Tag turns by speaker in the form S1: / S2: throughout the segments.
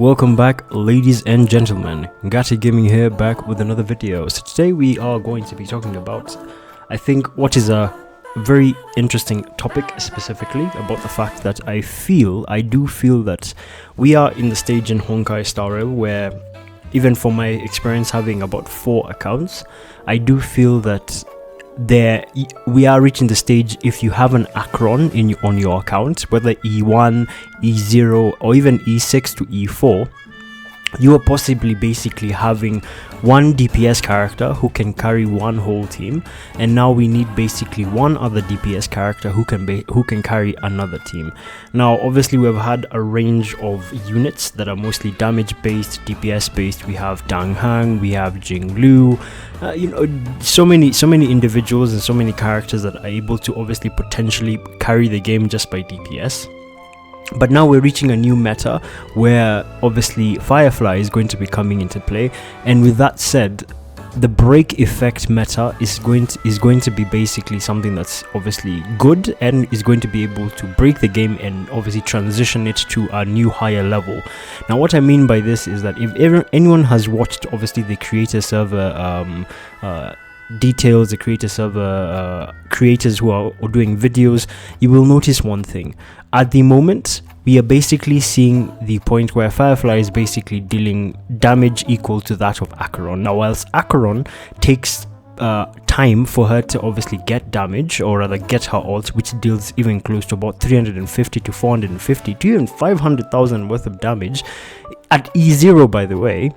S1: Welcome back, ladies and gentlemen. Gacha Gaming here, back with another video. So today we are going to be talking about, I think, what is a very interesting topic, specifically about the fact that I do feel that we are in the stage in Honkai Star Rail where, even from my experience having about 4 accounts, I do feel that we are reaching the stage. If you have an Acheron on your account, whether E1, E0 or even E6 to E4, you are possibly basically having one DPS character who can carry one whole team, and now we need basically one other DPS character who can carry another team. Now obviously we've had a range of units that are mostly damage based, DPS based. We have Dan Heng, we have Jinglu, so many individuals and so many characters that are able to obviously potentially carry the game just by DPS. But now we're reaching a new meta where obviously Firefly is going to be coming into play, and with that said, the break effect meta is going to be basically something that's obviously good and is going to be able to break the game and obviously transition it to a new higher level. Now what I mean by this is that if anyone has watched obviously the creator server details, the creator server creators who are doing videos, you will notice one thing. At the moment, we are basically seeing the point where Firefly is basically dealing damage equal to that of Acheron. Now, whilst Acheron takes time for her to obviously get damage, or rather get her ult, which deals even close to about 350 to 450 to even 500,000 worth of damage at E0, by the way.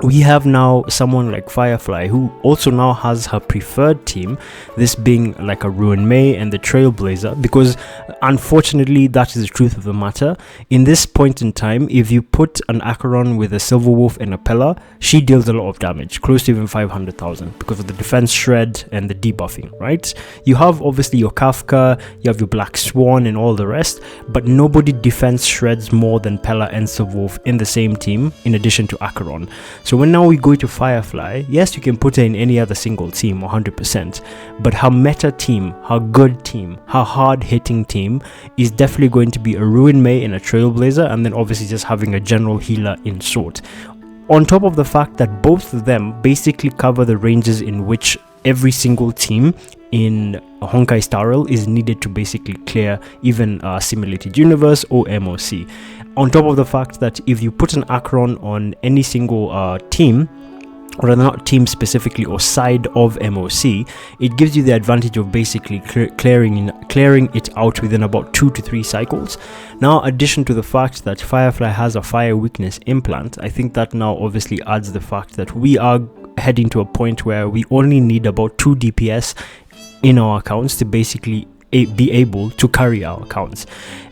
S1: We have now someone like Firefly who also now has her preferred team, this being like a Ruin Mei and the Trailblazer, because unfortunately that is the truth of the matter. In this point in time, if you put an Acheron with a Silver Wolf and a Pella, she deals a lot of damage, close to even 500,000, because of the defense shred and the debuffing, right? You have obviously your Kafka, you have your Black Swan and all the rest, but nobody defense shreds more than Pella and Silver Wolf in the same team, in addition to Acheron. So when now we go to Firefly, yes, you can put her in any other single team 100%, but her meta team, her good team, her hard-hitting team is definitely going to be a Ruin Mei and a Trailblazer, and then obviously just having a general healer in sort. On top of the fact that both of them basically cover the ranges in which every single team in Honkai Star Rail is needed to basically clear, even Simulated Universe or MOC. On top of the fact that if you put an Acheron on any single team, or not team specifically, or side of MOC, it gives you the advantage of basically clearing it out within about 2 to 3 cycles. Now, addition to the fact that Firefly has a fire weakness implant, I think that now obviously adds the fact that we are heading to a point where we only need about 2 DPS in our accounts to basically be able to carry our accounts.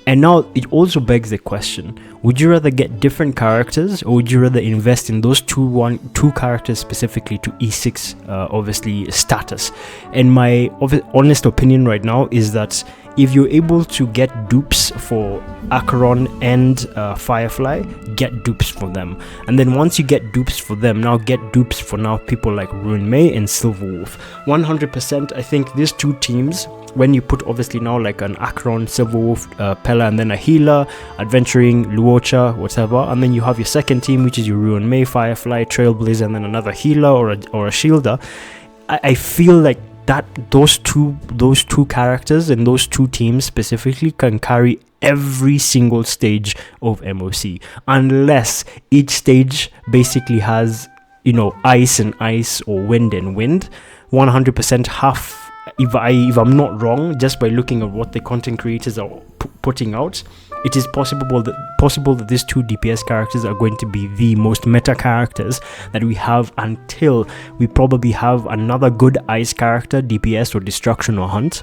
S1: And now it also begs the question, would you rather get different characters, or would you rather invest in those two characters specifically to E6 obviously status? And my honest opinion right now is that if you're able to get dupes for Acheron and Firefly, get dupes for them. And then once you get dupes for them, now get dupes for now people like Ruin Mei and Silver Wolf. 100%, I think these two teams, when you put obviously now like an Acheron, Silver Wolf, Pella, and then a healer, adventuring, Luocha, whatever, and then you have your second team, which is your Ruin Mei, Firefly, Trailblazer, and then another healer or a shielder. I feel like that those two characters and those two teams specifically can carry every single stage of MOC, unless each stage basically has, ice and ice or wind and wind. 100% half. If I'm not wrong, just by looking at what the content creators are putting out, it is possible that these 2 DPS characters are going to be the most meta characters that we have until we probably have another good ice character, DPS or destruction or hunt.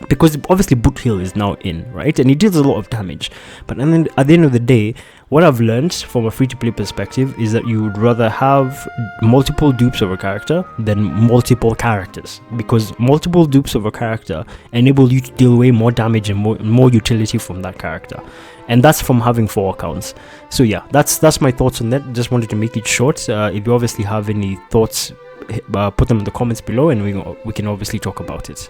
S1: Because obviously boot heal is now in, right? And it deals a lot of damage. But then at the end of the day, what I've learned from a free-to-play perspective is that you would rather have multiple dupes of a character than multiple characters. Because multiple dupes of a character enable you to deal way more damage and more utility from that character. And that's from having 4 accounts. So yeah, that's my thoughts on that. Just wanted to make it short. If you obviously have any thoughts, put them in the comments below, and we can obviously talk about it.